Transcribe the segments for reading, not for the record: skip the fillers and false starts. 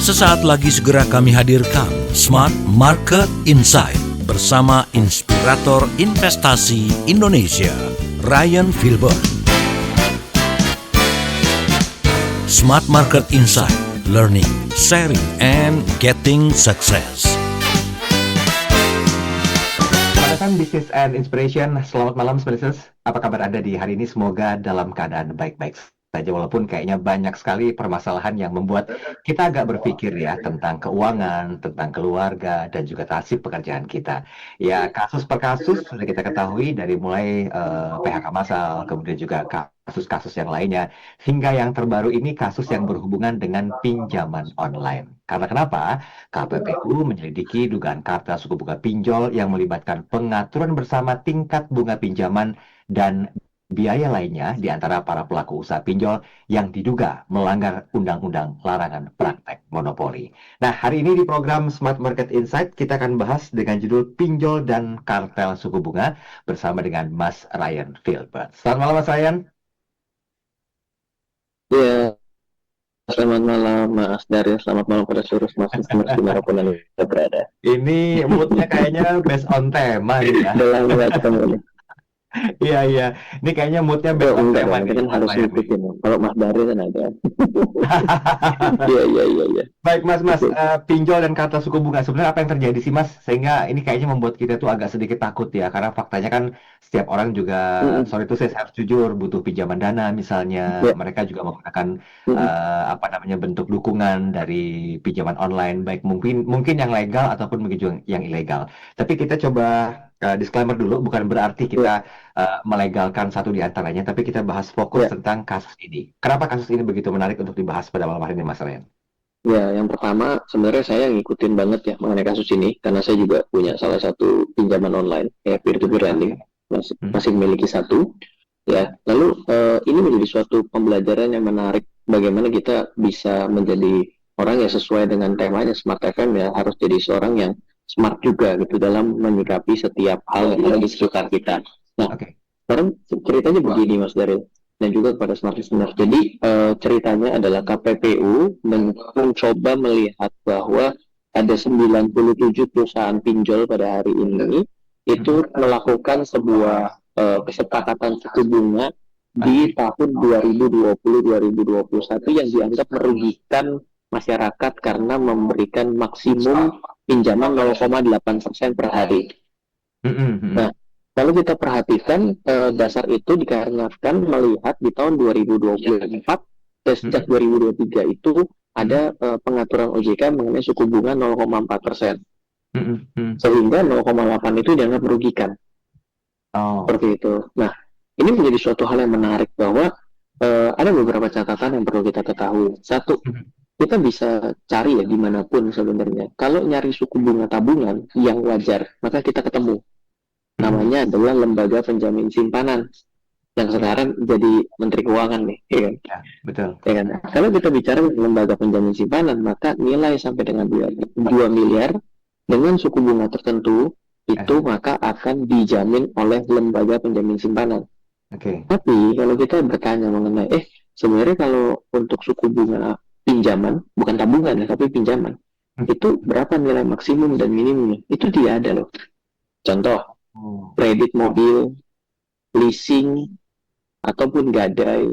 Sesaat lagi segera kami hadirkan Smart Market Insight bersama Inspirator Investasi Indonesia, Ryan Filbert. Smart Market Insight, Learning, Sharing, and Getting Success. Selamat datang Business and Inspiration. Selamat malam, Spacers. Apa kabar Anda di hari ini? Semoga dalam keadaan baik-baik saja, walaupun kayaknya banyak sekali permasalahan yang membuat kita agak berpikir ya tentang keuangan, tentang keluarga, dan juga nasib pekerjaan kita. Ya, kasus per kasus sudah kita ketahui dari mulai PHK massal, kemudian juga kasus-kasus yang lainnya, hingga yang terbaru ini kasus yang berhubungan dengan pinjaman online. Karena kenapa? KPPU menyelidiki dugaan kartel suku bunga pinjol yang melibatkan pengaturan bersama tingkat bunga pinjaman dan biaya lainnya di antara para pelaku usaha pinjol yang diduga melanggar undang-undang larangan praktek monopoli. Nah, hari ini di program Smart Market Insight kita akan bahas dengan judul Pinjol dan Kartel Suku Bunga bersama dengan Mas Ryan Filbert. Selamat malam Mas Ryan. Ya, selamat malam Mas Dari, selamat malam pada seluruh Mas dimanapun Anda berada. Ini moodnya kayaknya based on tema nih ya. Udah lama nggak ketemu nih. Iya, iya. Ini kayaknya moodnya based on Enggak tema dong, nih. kita kan harus Mas Ryan nih. ngikutin. Kalau Mas Dari kan ada. Iya. Baik Mas, pinjol dan kartel suku bunga sebenarnya apa yang terjadi sih Mas? Sehingga ini kayaknya membuat kita tuh agak sedikit takut ya, karena faktanya kan setiap orang juga, sorry itu saya harus jujur, butuh pinjaman dana misalnya, Ya. mereka juga menggunakan apa namanya bentuk dukungan dari pinjaman online, baik mungkin yang legal ataupun mungkin juga yang ilegal. Tapi kita coba disclaimer dulu, bukan berarti kita melegalkan satu di antaranya, tapi kita bahas fokus Ya. tentang kasus ini. Kenapa kasus ini begitu menarik untuk dibahas pada malam hari ini Mas Ryan? Ya, yang pertama sebenarnya saya ngikutin banget ya mengenai kasus ini karena saya juga punya salah satu pinjaman online kayak peer-to-peer lending, masih memiliki satu. Ya, lalu ini menjadi suatu pembelajaran yang menarik bagaimana kita bisa menjadi orang yang sesuai dengan temanya Smart FM ya, harus jadi seorang yang smart juga gitu dalam menyikapi setiap hal yang ada di sekitar kita. Nah, sekarang ceritanya begini Mas Daryl dan juga kepada Smart Listener. Jadi ceritanya adalah KPPU mencoba melihat bahwa ada 97 perusahaan pinjol pada hari ini itu melakukan sebuah kesepakatan suku bunga di tahun 2020-2021 yang dianggap merugikan masyarakat karena memberikan maksimum pinjaman 0,8% per hari. Nah, kalau kita perhatikan dasar itu dikarenakan melihat di tahun 2024 sejak 2023 itu ada pengaturan OJK mengenai suku bunga 0,4%. Sehingga 0,8 itu dianggap merugikan. Seperti itu. Nah, ini menjadi suatu hal yang menarik bahwa ada beberapa catatan yang perlu kita ketahui. Satu, kita bisa cari ya dimanapun sebenarnya. Kalau nyari suku bunga tabungan yang wajar, maka kita ketemu. Namanya adalah Lembaga Penjamin Simpanan yang sekarang jadi Menteri Keuangan nih, ya kan? Ya, betul. Ya kan? Kalau kita bicara Lembaga Penjamin Simpanan, maka nilai sampai dengan 2 miliar dengan suku bunga tertentu itu maka akan dijamin oleh Lembaga Penjamin Simpanan. Tapi kalau kita bertanya mengenai sebenarnya kalau untuk suku bunga pinjaman, bukan tabungan ya, tapi pinjaman, itu berapa nilai maksimum dan minimumnya? Itu tidak ada loh. Contoh, kredit mobil, leasing, ataupun gadai,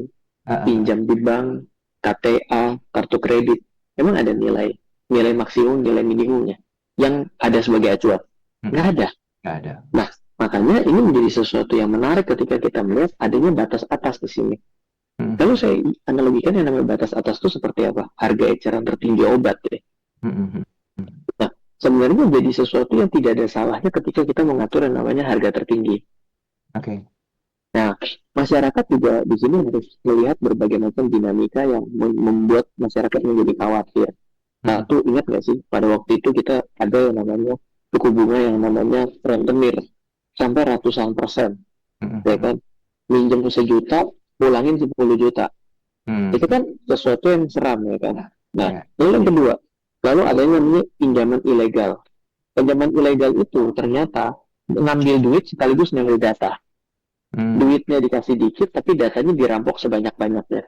pinjam di bank, KTA, kartu kredit, memang ada nilai maksimum, nilai minimumnya yang ada sebagai acuan. Nggak ada. Nah, makanya ini menjadi sesuatu yang menarik ketika kita melihat adanya batas atas di sini. Kalau saya analogikan yang namanya batas atas itu seperti apa? Harga eceran tertinggi obat ya. Nah, sebenarnya jadi sesuatu yang tidak ada salahnya ketika kita mengatur yang namanya harga tertinggi. Nah, masyarakat juga di sini harus melihat berbagai macam dinamika yang membuat masyarakat menjadi khawatir. Satu, ingat nggak sih pada waktu itu kita ada yang namanya suku bunga yang namanya rentenir sampai ratusan persen, ya kan? Minjem 1 juta, pulangin 10 juta. Itu kan sesuatu yang seram, ya kan? Nah, lalu yang kedua, lalu ada yang namanya pinjaman ilegal. Pinjaman ilegal itu ternyata ngambil duit sekaligus ngambil data. Duitnya dikasih dikit, tapi datanya dirampok sebanyak-banyaknya.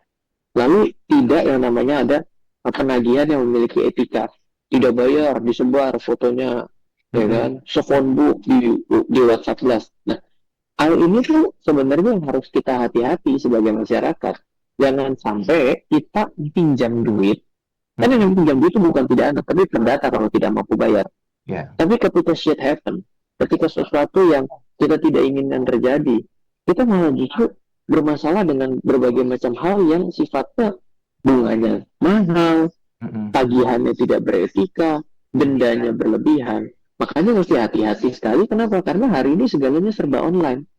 Lalu tidak yang namanya ada penagihan yang memiliki etika. Tidak bayar, disebar fotonya, ya kan, se-phone book di WhatsApp Blast. Nah, hal ini tuh sebenarnya yang harus kita hati-hati sebagai masyarakat. Jangan sampai kita pinjam duit, kan yang pinjam duit itu bukan pidana, tapi perdata kalau tidak mampu bayar. Yeah. Tapi ketika shit happen, ketika sesuatu yang kita tidak inginkan terjadi, kita malah justru bermasalah dengan berbagai macam hal yang sifatnya bunganya mahal, tagihannya tidak beretika, dendanya berlebihan. Makanya mesti hati-hati sekali. Kenapa? Karena hari ini segalanya serba online.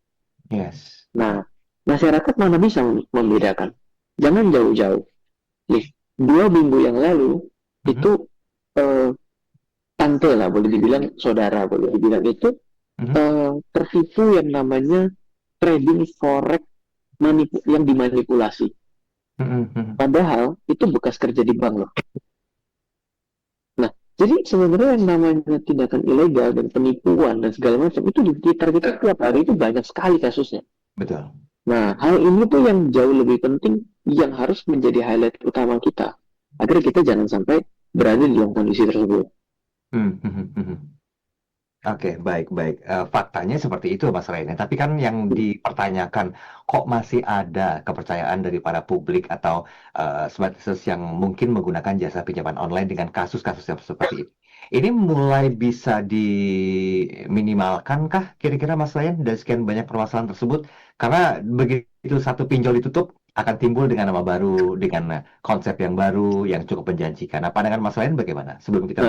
Yes. Nah, masyarakat mana bisa membedakan? Jangan jauh-jauh. Nih, 2 minggu yang lalu itu tante lah, boleh dibilang saudara, boleh dibilang itu tertipu yang namanya trading forex yang dimanipulasi. Padahal itu bekas kerja di bank loh. Nah, jadi sebenarnya yang namanya tindakan ilegal dan penipuan dan segala macam itu di sekitar kita tiap hari itu banyak sekali kasusnya. Betul. Nah, hal ini tuh yang jauh lebih penting, yang harus menjadi highlight utama kita, agar kita jangan sampai berada di dalam kondisi tersebut. Oke, baik. Faktanya seperti itu Mas Rene. Tapi kan yang dipertanyakan, kok masih ada kepercayaan dari para publik atau smart business yang mungkin menggunakan jasa pinjaman online dengan kasus-kasus yang seperti ini. Ini mulai bisa diminimalkan kah kira-kira Mas Ryan dari sekian banyak permasalahan tersebut? Karena begitu satu pinjol ditutup, akan timbul dengan nama baru, dengan konsep yang baru, yang cukup menjanjikan. Nah, pandangan Mas Ryan bagaimana? Sebelum kita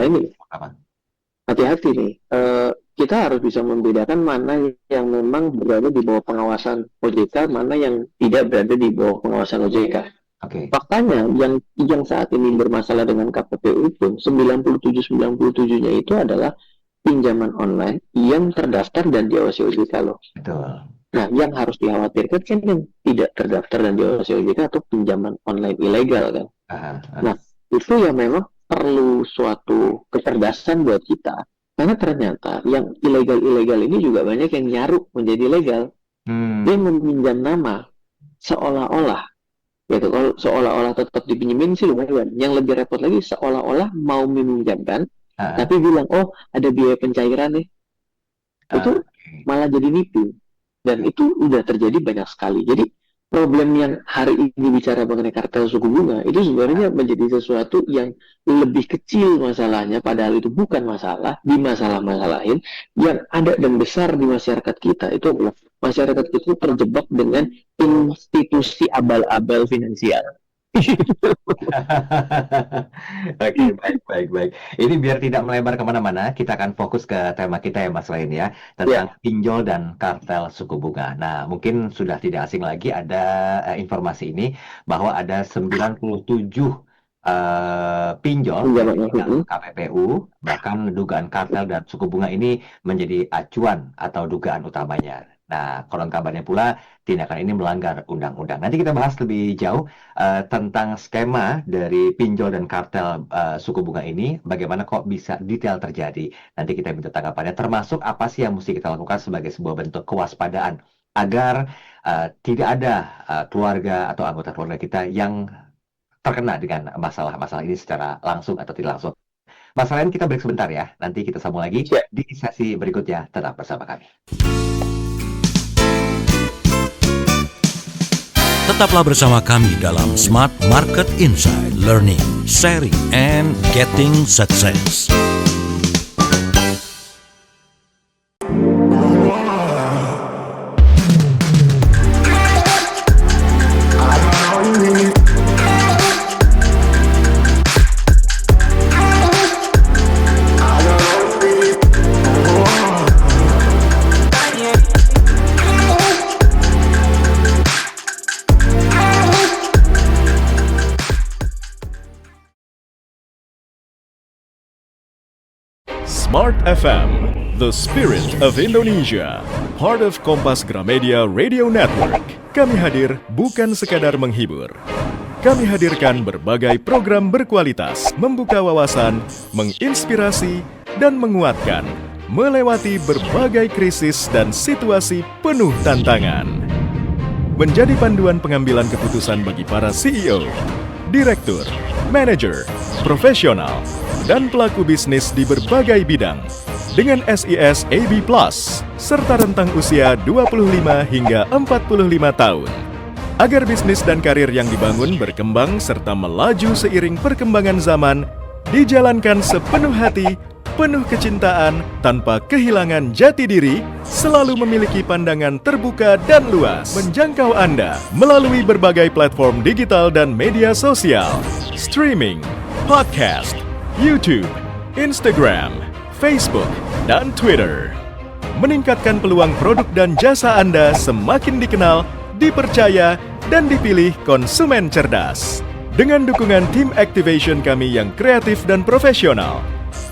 hati-hati nih, kita harus bisa membedakan mana yang memang berada di bawah pengawasan OJK, mana yang tidak berada di bawah pengawasan OJK. Okay. Faktanya yang saat ini bermasalah dengan KPPU pun 97-97-nya itu adalah pinjaman online yang terdaftar dan diawasi OJK loh. Betul. Nah, yang harus dikhawatirkan kan yang tidak terdaftar dan diawasi OJK atau pinjaman online ilegal kan. Nah, itu yang memang perlu suatu kecerdasan buat kita, karena ternyata yang ilegal ini juga banyak yang nyaru menjadi legal. Dia meminjam nama seolah-olah, gitu. Kalau seolah-olah tetap dipinjemin sih lumayan. Yang lebih repot lagi, seolah-olah mau meminjamkan, tapi bilang, oh ada biaya pencairan nih, itu malah jadi nipu. Dan itu udah terjadi banyak sekali. Jadi problem yang hari ini bicara mengenai kartel suku bunga itu sebenarnya menjadi sesuatu yang lebih kecil masalahnya, padahal itu bukan masalah di masalah-masalahin yang ada dan besar di masyarakat kita. Itu adalah masyarakat kita terjebak dengan institusi abal-abal finansial. Oke, baik. Ini biar tidak melebar kemana-mana, kita akan fokus ke tema kita ya Mas Lain ya, tentang pinjol dan kartel suku bunga. Nah, mungkin sudah tidak asing lagi ada informasi ini bahwa ada 97 pinjol dengan KPPU, bahkan dugaan kartel dan suku bunga ini menjadi acuan atau dugaan utamanya. Nah, konon kabarnya pula tindakan ini melanggar undang-undang. Nanti kita bahas lebih jauh tentang skema dari pinjol dan kartel suku bunga ini, bagaimana kok bisa detail terjadi. Nanti kita minta tanggapannya, termasuk apa sih yang mesti kita lakukan sebagai sebuah bentuk kewaspadaan agar tidak ada keluarga atau anggota keluarga kita yang terkena dengan masalah-masalah ini secara langsung atau tidak langsung. Mas Ryan, kita break sebentar ya. Nanti kita sambung lagi di sesi berikutnya. Tetap bersama kami. Tetaplah bersama kami dalam Smart Market Insight, Learning, Sharing, and Getting Success. Smart FM, the spirit of Indonesia, part of Kompas Gramedia Radio Network. Kami hadir bukan sekadar menghibur. Kami hadirkan berbagai program berkualitas, membuka wawasan, menginspirasi, dan menguatkan, melewati berbagai krisis dan situasi penuh tantangan. Menjadi panduan pengambilan keputusan bagi para CEO, direktur, manajer, profesional, dan pelaku bisnis di berbagai bidang dengan SIS AB+, serta rentang usia 25 hingga 45 tahun. Agar bisnis dan karir yang dibangun berkembang serta melaju seiring perkembangan zaman, dijalankan sepenuh hati, penuh kecintaan, tanpa kehilangan jati diri, selalu memiliki pandangan terbuka dan luas, menjangkau Anda melalui berbagai platform digital dan media sosial, streaming, podcast, YouTube, Instagram, Facebook, dan Twitter. Meningkatkan peluang produk dan jasa Anda semakin dikenal, dipercaya, dan dipilih konsumen cerdas. Dengan dukungan tim activation kami yang kreatif dan profesional,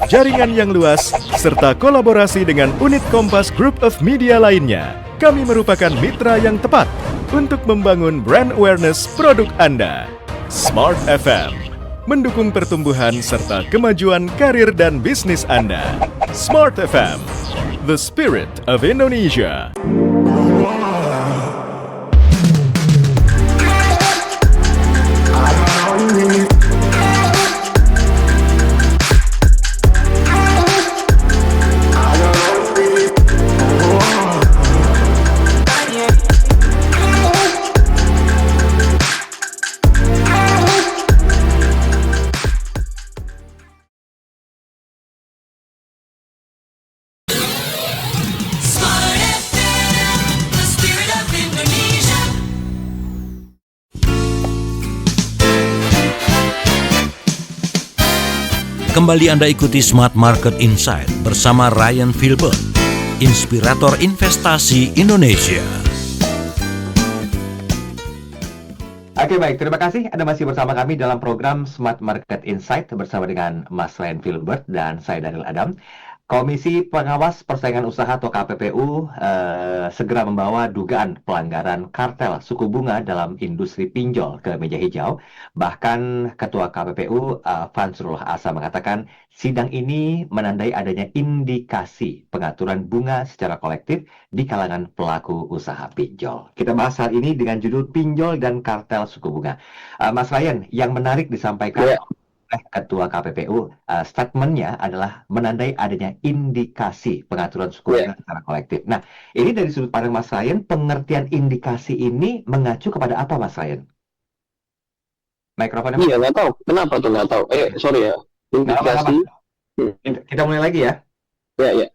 jaringan yang luas, serta kolaborasi dengan unit Kompas Group of Media lainnya, kami merupakan mitra yang tepat untuk membangun brand awareness produk Anda. Smart FM mendukung pertumbuhan serta kemajuan karir dan bisnis Anda. Smart FM, the spirit of Indonesia. Kembali Anda ikuti Smart Market Insight bersama Ryan Filbert, inspirator investasi Indonesia. Oke, baik. Terima kasih Anda masih bersama kami dalam program Smart Market Insight bersama dengan Mas Ryan Filbert dan saya Daniel Adam. Komisi Pengawas Persaingan Usaha atau KPPU segera membawa dugaan pelanggaran kartel suku bunga dalam industri pinjol ke meja hijau. Bahkan Ketua KPPU Fansrullah Asa mengatakan sidang ini menandai adanya indikasi pengaturan bunga secara kolektif di kalangan pelaku usaha pinjol. Kita bahas hal ini dengan judul Pinjol dan Kartel Suku Bunga. Mas Ryan, yang menarik disampaikan Ketua KPPU, statementnya adalah menandai adanya indikasi pengaturan suku bunga secara kolektif. Nah, ini dari sudut pandang Mas Ryan, pengertian indikasi ini mengacu kepada apa, Mas Ryan? Mikrofonnya. Iya, nggak tahu. Kenapa tuh nggak tahu? Sorry ya. Indikasi. Kita mulai lagi ya. Ya.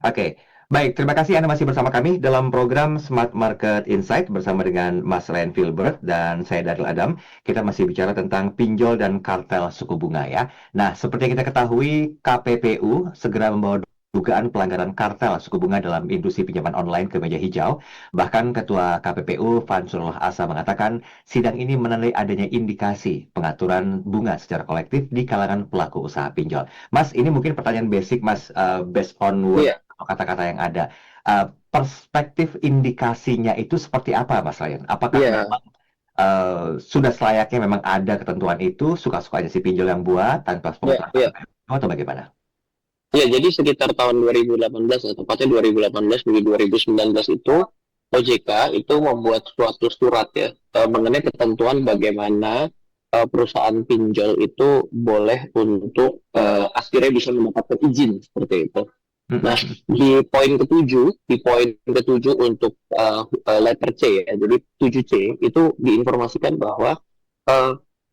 Oke. Baik, terima kasih Anda masih bersama kami dalam program Smart Market Insight bersama dengan Mas Ryan Filbert dan saya Daniel Adam. Kita masih bicara tentang pinjol dan kartel suku bunga ya. Nah, seperti yang kita ketahui, KPPU segera membawa dugaan pelanggaran kartel suku bunga dalam industri pinjaman online ke meja hijau. Bahkan Ketua KPPU Fansrullah Asa mengatakan sidang ini menandai adanya indikasi pengaturan bunga secara kolektif di kalangan pelaku usaha pinjol. Mas, ini mungkin pertanyaan basic Mas, based on kata-kata yang ada. Perspektif indikasinya itu seperti apa, Mas Ryan? Apakah memang sudah selayaknya memang ada ketentuan itu, suka-sukanya si pinjol yang buat tanpa pengetahuan atau bagaimana? Ya, jadi sekitar tahun 2018, tepatnya 2018-2019 itu, OJK itu membuat suatu surat ya, mengenai ketentuan bagaimana perusahaan pinjol itu boleh untuk akhirnya bisa mendapatkan izin seperti itu. Nah, di poin ketujuh untuk letter C ya, jadi 7C itu diinformasikan bahwa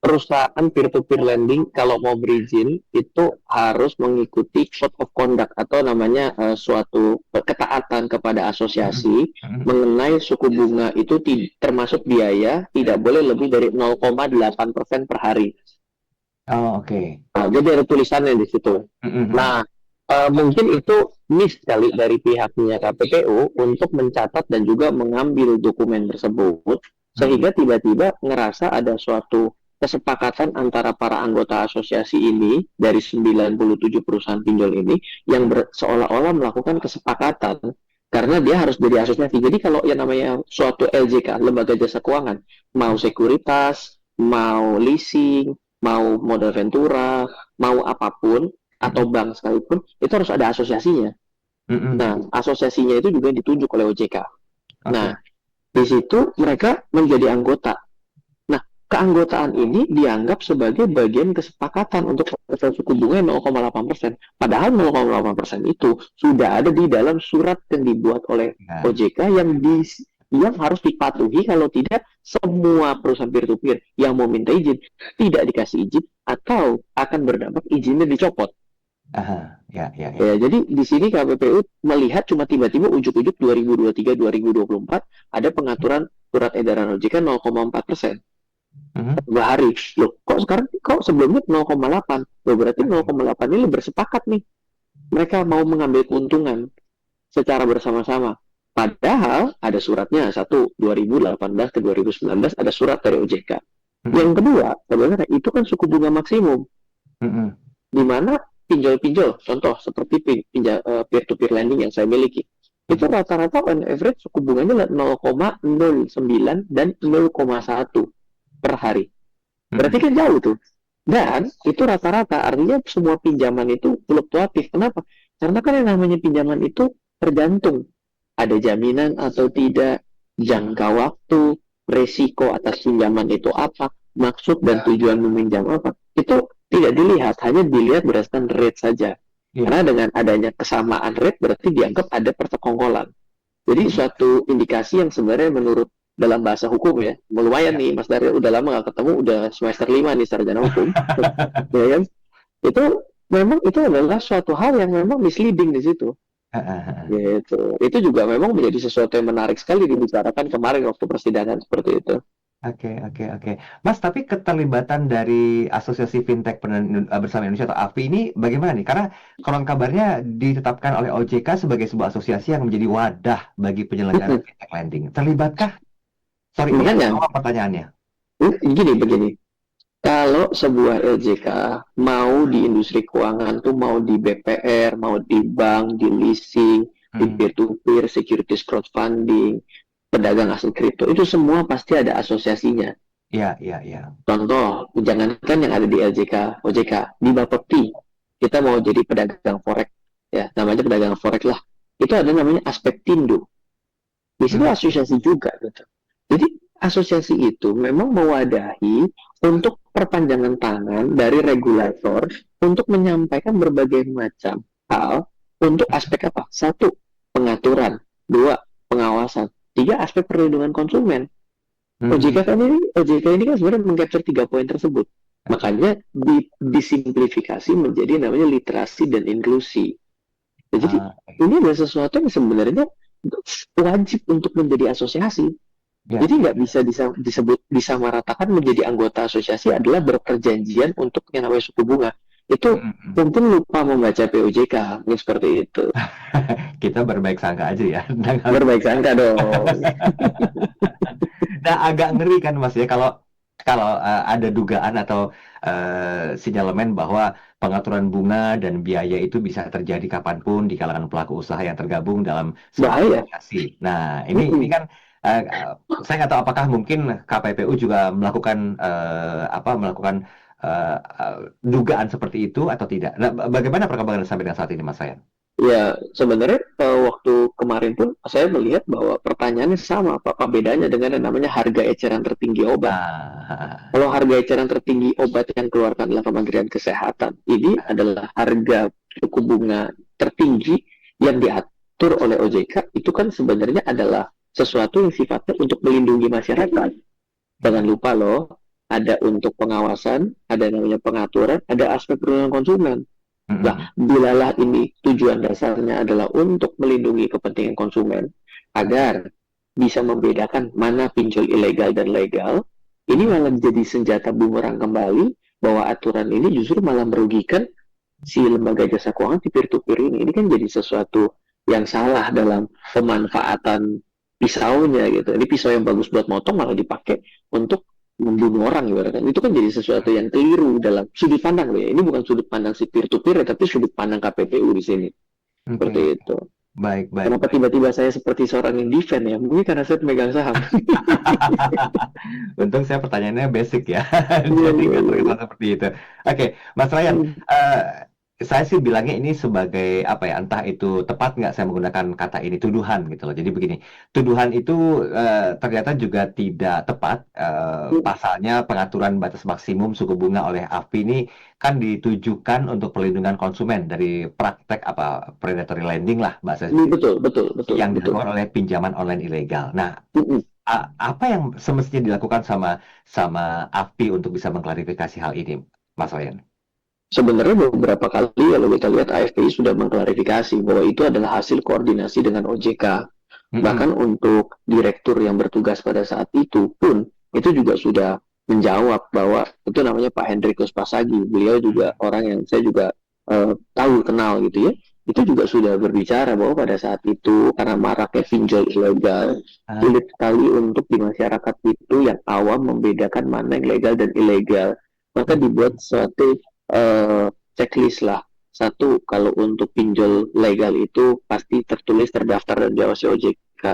perusahaan peer-to-peer lending kalau mau berizin itu harus mengikuti code of conduct atau namanya suatu ketaatan kepada asosiasi mengenai suku bunga itu termasuk biaya tidak boleh lebih dari 0,8% per hari. Oh, oke. Nah, jadi ada tulisannya di situ. Nah, mungkin itu miss sekali dari pihaknya KPPU untuk mencatat dan juga mengambil dokumen tersebut sehingga tiba-tiba ngerasa ada suatu kesepakatan antara para anggota asosiasi ini dari 97 perusahaan pinjol ini yang seolah-olah melakukan kesepakatan karena dia harus jadi asosiasi. Jadi kalau yang namanya suatu LJK, lembaga jasa keuangan, mau sekuritas, mau leasing, mau modal ventura, mau apapun atau bank sekalipun, itu harus ada asosiasinya. Nah, asosiasinya itu juga ditunjuk oleh OJK. Nah, di situ mereka menjadi anggota. Nah, keanggotaan ini dianggap sebagai bagian kesepakatan untuk suku bunga 0,8%. Padahal 0,8% itu sudah ada di dalam surat yang dibuat oleh Nah, OJK yang harus dipatuhi, kalau tidak semua perusahaan peer-to-peer yang mau minta izin tidak dikasih izin atau akan berdampak izinnya dicopot. ya. Ya, jadi di sini KPPU melihat cuma tiba-tiba ujuk-ujuk 2023-2024 ada pengaturan surat edaran OJK 0,4%. Mhm. 2 hari. Loh, kok sebelumnya 0,8? Loh, berarti 0,8 ini bersepakat nih. Mereka mau mengambil keuntungan secara bersama-sama. Padahal ada suratnya, 2018 ke 2019 ada surat dari OJK. Yang kedua, sebenarnya itu kan suku bunga maksimum. Mhm. Di mana pinjol-pinjol, contoh seperti peer-to-peer lending yang saya miliki, itu rata-rata on average suku bunganya 0,09 dan 0,1 per hari. Berarti kan jauh tuh. Dan itu rata-rata, artinya semua pinjaman itu fluktuatif. Kenapa? Karena kan yang namanya pinjaman itu tergantung. Ada jaminan atau tidak, jangka waktu, resiko atas pinjaman itu apa, maksud dan tujuan meminjam apa. Itu tidak dilihat, hanya dilihat berdasarkan rate saja. Iya. Karena dengan adanya kesamaan rate berarti dianggap ada persekongkolan. Jadi suatu indikasi yang sebenarnya menurut dalam bahasa hukum ya, lumayan nih Mas Daryl, udah lama nggak ketemu, udah semester 5 nih sarjana hukum, ya kan? Itu memang itu adalah suatu hal yang memang misleading di situ. Gitu. Itu juga memang menjadi sesuatu yang menarik sekali dibicarakan kemarin waktu persidangan seperti itu. Oke. Mas, tapi keterlibatan dari Asosiasi Fintech Bersama Indonesia atau AFI ini bagaimana nih? Karena konon kabarnya ditetapkan oleh OJK sebagai sebuah asosiasi yang menjadi wadah bagi penyelenggara fintech lending. Terlibatkah? Sorry, ini Makanya, apa pertanyaannya? begini. Kalau sebuah LJK mau di industri keuangan tuh, mau di BPR, mau di bank, di leasing, di peer-to-peer, securities crowdfunding, pedagang aset kripto, itu semua pasti ada asosiasinya. Iya. Contoh, jangankan yang ada di LJK, OJK, di Bapepti, kita mau jadi pedagang forex, ya namanya pedagang forex lah. Itu ada namanya Aspektindo. Di situ asosiasi juga, gitu. Jadi asosiasi itu memang mewadahi untuk perpanjangan tangan dari regulator untuk menyampaikan berbagai macam hal untuk aspek apa? 1, pengaturan. 2, pengawasan. 3, aspek perlindungan konsumen. OJK ini kan sebenarnya mengcapture 3 poin tersebut. Makanya disimplifikasi menjadi namanya literasi dan inklusi. Jadi ini adalah sesuatu yang sebenarnya wajib untuk menjadi asosiasi. Jadi nggak bisa disebut disamaratakan menjadi anggota asosiasi adalah berperjanjian untuk yang namanya suku bunga. Itu mungkin lupa membaca POJK, seperti itu. Kita berbaik sangka aja ya. Berbaik sangka dong. Nah, agak ngeri kan Mas ya kalau ada dugaan atau sinyalemen bahwa pengaturan bunga dan biaya itu bisa terjadi kapanpun di kalangan pelaku usaha yang tergabung dalam sebuah asosiasi. Nah, ini kan saya nggak tahu apakah mungkin KPPU juga melakukan dugaan seperti itu atau tidak. Nah, bagaimana perkembangan sampai dengan saat ini, Mas Ryan? Ya, sebenarnya waktu kemarin pun saya melihat bahwa pertanyaannya sama, apa bedanya dengan yang namanya harga eceran tertinggi obat. Kalau harga eceran tertinggi obat yang keluarkan oleh Kementerian Kesehatan, ini adalah harga suku bunga tertinggi yang diatur oleh OJK, itu kan sebenarnya adalah sesuatu yang sifatnya untuk melindungi masyarakat. Jangan lupa loh, ada untuk pengawasan, ada namanya pengaturan, ada aspek perlindungan konsumen. Nah, bilalah ini tujuan dasarnya adalah untuk melindungi kepentingan konsumen agar bisa membedakan mana pinjol ilegal dan legal, ini malah jadi senjata bumerang kembali bahwa aturan ini justru malah merugikan si lembaga jasa keuangan di peer-to-peer ini. Ini kan jadi sesuatu yang salah dalam pemanfaatan pisaunya gitu. Ini pisau yang bagus buat motong malah dipakai untuk membunuh orang ibaratnya. Itu kan jadi sesuatu yang keliru dalam sudut pandang loh ya. Ini bukan sudut pandang si peer-to-peer, tapi sudut pandang KPPU di sini. Seperti itu. Baik. Kenapa tiba-tiba saya seperti seorang yang defend ya? Mungkin karena saya pemegang saham. Untung saya pertanyaannya basic ya. Jadi nggak terkesan seperti itu. Oke, Mas Ryan, saya sih bilangnya ini sebagai apa ya, entah itu tepat nggak saya menggunakan kata ini, tuduhan gitu loh. Jadi begini, tuduhan itu ternyata juga tidak tepat. Pasalnya pengaturan batas maksimum suku bunga oleh AFP ini kan ditujukan untuk perlindungan konsumen dari praktek apa predatory lending lah bahasa Betul, yang betul. dilakukan oleh pinjaman online ilegal. Nah, Mm-mm. apa yang semestinya dilakukan sama AFP untuk bisa mengklarifikasi hal ini, Mas Wayan? Sebenarnya beberapa kali kalau kita lihat AFPI sudah mengklarifikasi bahwa itu adalah hasil koordinasi dengan OJK. Bahkan untuk direktur yang bertugas pada saat itu pun itu juga sudah menjawab bahwa itu namanya Pak Hendrikus Pasagi. Beliau juga orang yang saya juga tahu, kenal gitu ya. Itu juga sudah berbicara bahwa pada saat itu karena maraknya pinjol ilegal, sulit sekali untuk di masyarakat itu yang awam membedakan mana yang legal dan ilegal. Maka dibuat suatu checklist lah. Satu, kalau untuk pinjol legal itu pasti tertulis, terdaftar dan diawasi OJK.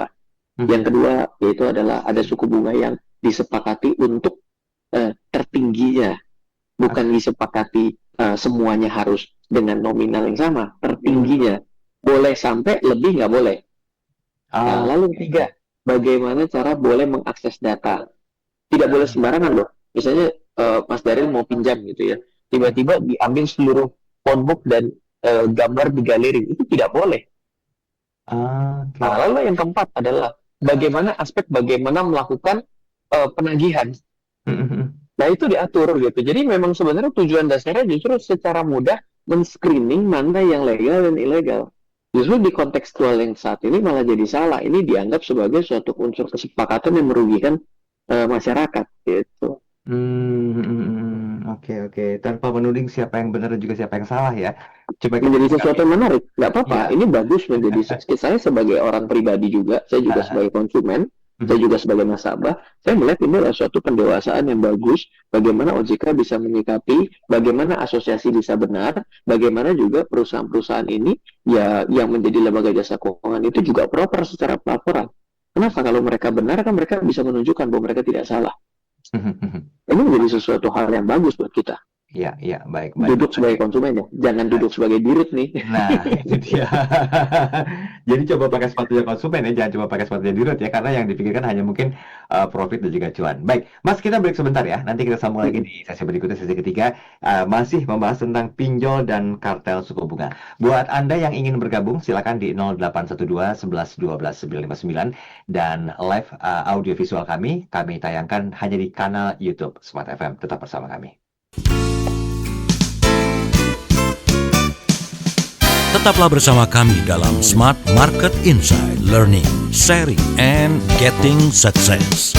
Yang kedua, yaitu adalah ada suku bunga yang disepakati untuk tertingginya. Bukan disepakati semuanya harus dengan nominal yang sama. Tertingginya. Boleh sampai, lebih nggak boleh. Nah, lalu ketiga, bagaimana cara boleh mengakses data. Tidak boleh sembarangan loh. Misalnya Mas Daryl mau pinjam gitu ya. Tiba-tiba diambil seluruh phonebook dan gambar di galeri, itu tidak boleh. Nah, lalu yang keempat adalah bagaimana melakukan penagihan. Nah, itu diatur gitu. Jadi memang sebenarnya tujuan dasarnya justru secara mudah men-screening mana yang legal dan ilegal. Justru di kontekstual yang saat ini malah jadi salah. Ini dianggap sebagai suatu unsur kesepakatan yang merugikan masyarakat gitu. Oke. Tanpa menuding siapa yang benar dan juga siapa yang salah ya. Coba Menjadi sesuatu yang menarik, nggak apa-apa. Ya. Ini bagus menjadi. Saya sebagai orang pribadi juga, saya juga sebagai konsumen, saya juga sebagai nasabah, saya melihat ini adalah suatu pendewasaan yang bagus. Bagaimana OJK bisa menyikapi, bagaimana asosiasi bisa benar, bagaimana juga perusahaan-perusahaan ini ya yang menjadi lembaga jasa keuangan itu juga proper secara pelaporan. Kenapa? Kalau mereka benar kan mereka bisa menunjukkan bahwa mereka tidak salah. Ini menjadi sesuatu hal yang bagus buat kita. Iya, baik. Duduk sebagai konsumen ya, jangan duduk sebagai dirut nih. Nah, itu dia. Jadi coba pakai sepatunya konsumen ya, jangan coba pakai sepatunya dirut ya, karena yang dipikirkan hanya mungkin profit dan juga cuan. Baik, Mas, kita break sebentar ya. Nanti kita sambung lagi di sesi berikutnya, sesi ketiga, masih membahas tentang pinjol dan kartel suku bunga. Buat Anda yang ingin bergabung, silakan di 0812 11 12 959 dan live audio visual kami tayangkan hanya di kanal YouTube Smart FM. Tetap bersama kami. Tetaplah bersama kami dalam Smart Market Insight, Learning, Sharing, and Getting Success.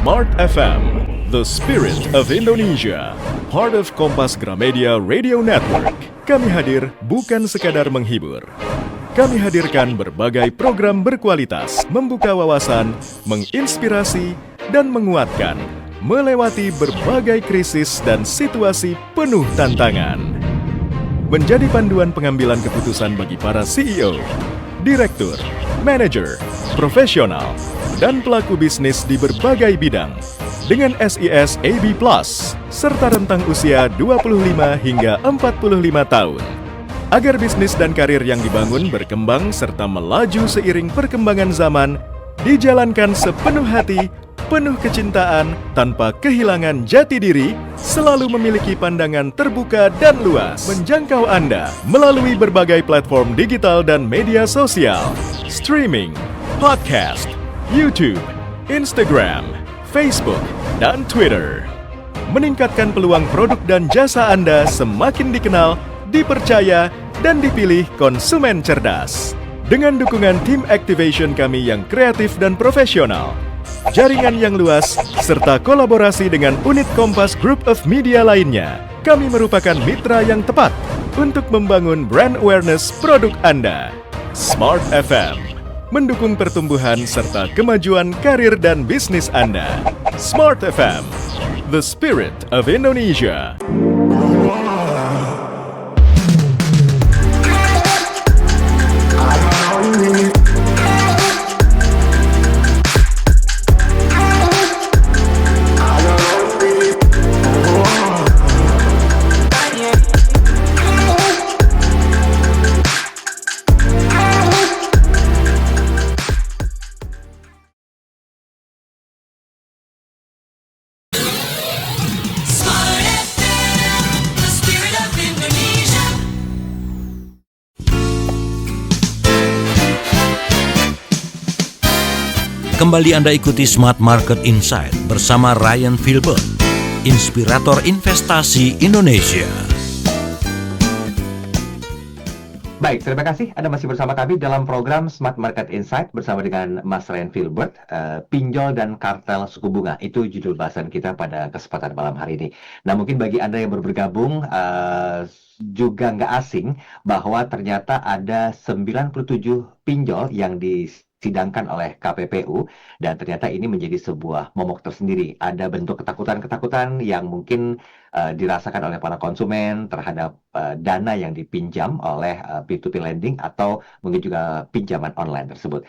Smart FM, the spirit of Indonesia, part of Kompas Gramedia Radio Network. Kami hadir bukan sekadar menghibur. Kami hadirkan berbagai program berkualitas, membuka wawasan, menginspirasi, dan menguatkan, melewati berbagai krisis dan situasi penuh tantangan. Menjadi panduan pengambilan keputusan bagi para CEO, direktur, manajer, profesional, dan pelaku bisnis di berbagai bidang dengan SIS AB+, serta rentang usia 25 hingga 45 tahun. Agar bisnis dan karir yang dibangun berkembang serta melaju seiring perkembangan zaman, dijalankan sepenuh hati, penuh kecintaan, tanpa kehilangan jati diri, selalu memiliki pandangan terbuka dan luas, menjangkau Anda melalui berbagai platform digital dan media sosial, streaming, podcast, YouTube, Instagram, Facebook, dan Twitter. Meningkatkan peluang produk dan jasa Anda semakin dikenal, dipercaya, dan dipilih konsumen cerdas. Dengan dukungan tim activation kami yang kreatif dan profesional, jaringan yang luas, serta kolaborasi dengan unit Kompas Group of Media lainnya, kami merupakan mitra yang tepat untuk membangun brand awareness produk Anda. Smart FM mendukung pertumbuhan serta kemajuan karir dan bisnis Anda. Smart FM, the spirit of Indonesia. Kembali Anda ikuti Smart Market Insight bersama Ryan Filbert, inspirator investasi Indonesia. Baik, terima kasih Anda masih bersama kami dalam program Smart Market Insight bersama dengan Mas Ryan Filbert, pinjol dan kartel suku bunga. Itu judul bahasan kita pada kesempatan malam hari ini. Nah, mungkin bagi Anda yang baru bergabung, juga nggak asing bahwa ternyata ada 97 pinjol yang disidangkan oleh KPPU dan ternyata ini menjadi sebuah momok tersendiri. Ada bentuk ketakutan-ketakutan yang mungkin dirasakan oleh para konsumen terhadap dana yang dipinjam oleh P2P lending atau mungkin juga pinjaman online tersebut.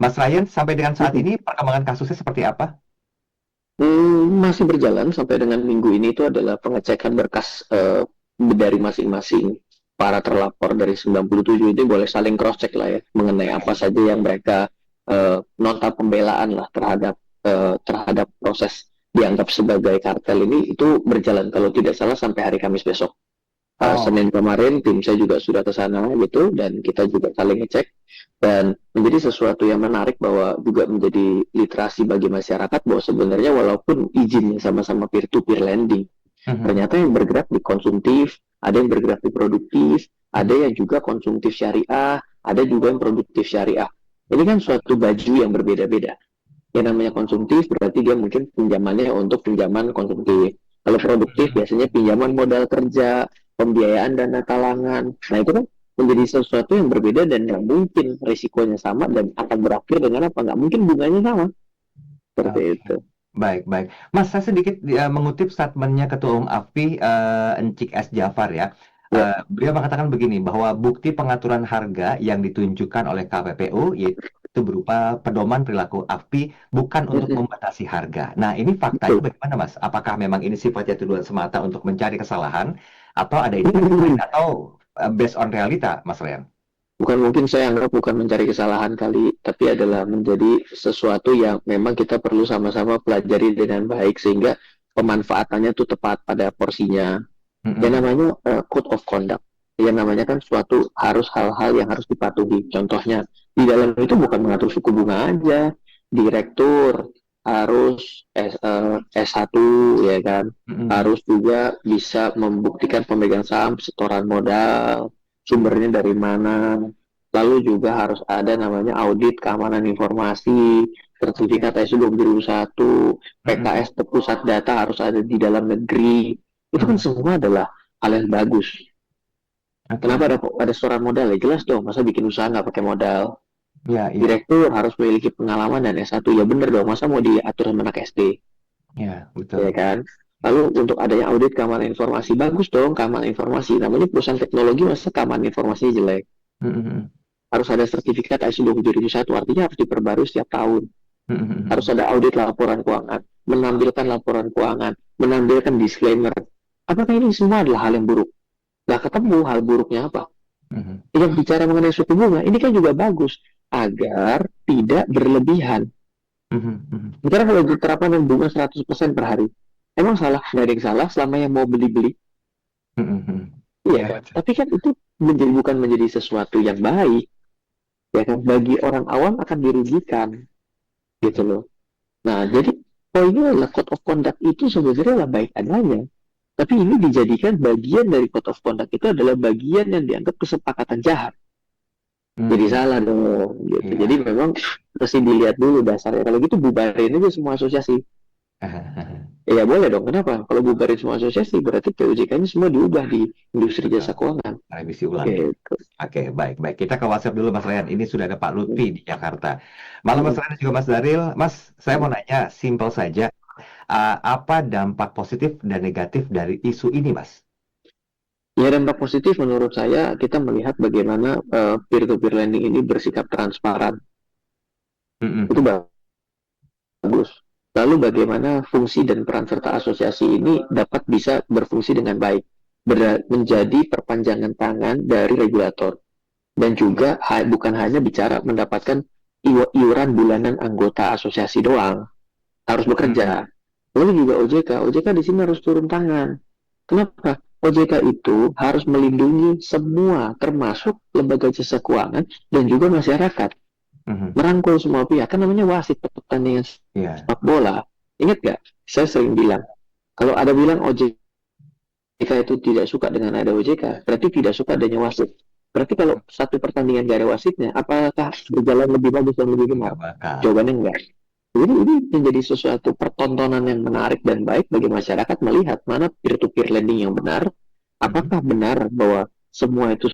Mas Ryan, sampai dengan saat ini perkembangan kasusnya seperti apa? Masih berjalan sampai dengan minggu ini. Itu adalah pengecekan berkas dari masing-masing para terlapor dari 97 ini boleh saling cross check lah ya mengenai apa saja yang mereka nota pembelaan lah terhadap proses dianggap sebagai kartel ini. Itu berjalan kalau tidak salah sampai hari Kamis besok. Senin kemarin tim saya juga sudah ke sana gitu dan kita juga saling ngecek dan menjadi sesuatu yang menarik bahwa juga menjadi literasi bagi masyarakat bahwa sebenarnya walaupun izinnya sama-sama peer-to-peer lending, ternyata yang bergerak di konsumtif, ada yang bergerak di produktif, ada yang juga konsumtif syariah, ada juga yang produktif syariah. Ini kan suatu baju yang berbeda-beda. Yang namanya konsumtif berarti dia mungkin pinjamannya untuk pinjaman konsumtif. Kalau produktif biasanya pinjaman modal kerja, pembiayaan dana talangan. Nah itu kan menjadi sesuatu yang berbeda dan nggak mungkin risikonya sama dan akan berakhir dengan apa? Nggak mungkin bunganya sama. Seperti itu. Baik. Mas, saya sedikit mengutip statementnya Ketua Umum AFPI, Encik S. Jafar ya. Beliau mengatakan begini, bahwa bukti pengaturan harga yang ditunjukkan oleh KPPU yaitu berupa pedoman perilaku AFPI bukan untuk membatasi harga. Nah, ini faktanya bagaimana, Mas? Apakah memang ini sifatnya tuduhan semata untuk mencari kesalahan atau ada indikasi lain atau based on realita, Mas Ryan? Mungkin saya anggap bukan mencari kesalahan kali, tapi adalah menjadi sesuatu yang memang kita perlu sama-sama pelajari dengan baik sehingga pemanfaatannya itu tepat pada porsinya. Yang namanya code of conduct, yang namanya kan suatu harus hal-hal yang harus dipatuhi. Contohnya di dalam itu bukan mengatur suku bunga aja, direktur harus S1 ya kan, harus juga bisa membuktikan pemegang saham setoran modal, sumbernya dari mana, lalu juga harus ada namanya audit keamanan informasi, sertifikat ISO 20001, PKS pusat data harus ada di dalam negeri. Itu kan semua adalah hal yang bagus. Kenapa ada setoran modal? Ya jelas dong, masa bikin usaha nggak pakai modal? Ya. Direktur harus memiliki pengalaman dan S1, ya bener dong, masa mau diatur sama anak SD? Ya, betul. Ya kan? Lalu untuk adanya audit keamanan informasi, bagus dong keamanan informasi. Namanya perusahaan teknologi, masa keamanan informasinya jelek? Harus ada sertifikat ISO 20001, artinya harus diperbarui setiap tahun. Harus ada audit laporan keuangan, menampilkan laporan keuangan, menampilkan disclaimer. Apakah ini semua adalah hal yang buruk? Nggak ketemu hal buruknya apa? Yang bicara mengenai suku bunga, ini kan juga bagus agar tidak berlebihan. Karena kalau diterapkan dengan bunga 100% per hari, emang salah? Nggak ada yang salah selama yang mau beli-beli. Iya, tapi kan itu bukan menjadi sesuatu yang baik. Ya kan, bagi orang awam akan dirugikan. Gitu loh. Nah, jadi poinnya adalah code of conduct itu sebenarnya baik adanya. Tapi ini dijadikan bagian dari code of conduct itu adalah bagian yang dianggap kesepakatan jahat. Jadi salah dong. Gitu. Jadi memang mesti dilihat dulu dasarnya. Kalau gitu bubarin aja semua asosiasi. Ya boleh dong. Kenapa? Kalau bubarin semua asosiasi, berarti POJK-nya semua diubah di industri jasa Betul. keuangan. Revisi ulang ya. Gitu. Oke, baik. Kita ke WhatsApp dulu Mas Ryan. Ini sudah ada Pak Lutfi di Jakarta. Malam Mas Ryan dan juga Mas Daril. Mas, saya mau nanya simpel saja. Apa dampak positif dan negatif dari isu ini, Mas? Ya, dampak positif menurut saya kita melihat bagaimana peer-to-peer lending ini bersikap transparan. Itu Mm-mm. bagus. Lalu bagaimana fungsi dan peran serta asosiasi ini dapat bisa berfungsi dengan baik, menjadi perpanjangan tangan dari regulator. Dan juga bukan hanya bicara mendapatkan iuran bulanan anggota asosiasi doang, harus Mm-mm. bekerja. Lalu juga OJK di sini harus turun tangan. Kenapa? OJK itu harus melindungi semua, termasuk lembaga jasa keuangan dan juga masyarakat, Mhm. merangkul semua pihak. Kan namanya wasit pertandingan Iya. sepak bola. Ingat gak? Saya sering bilang, kalau ada bilang OJK itu tidak suka dengan ada OJK, berarti tidak suka adanya wasit. Berarti kalau satu pertandingan gak ada wasitnya, apakah berjalan lebih bagus dan lebih benar? Nggak bakal. Jawabannya enggak. Jadi ini menjadi sesuatu pertontonan yang menarik dan baik bagi masyarakat melihat mana peer-to-peer lending yang benar, Mhm. apakah benar bahwa semua itu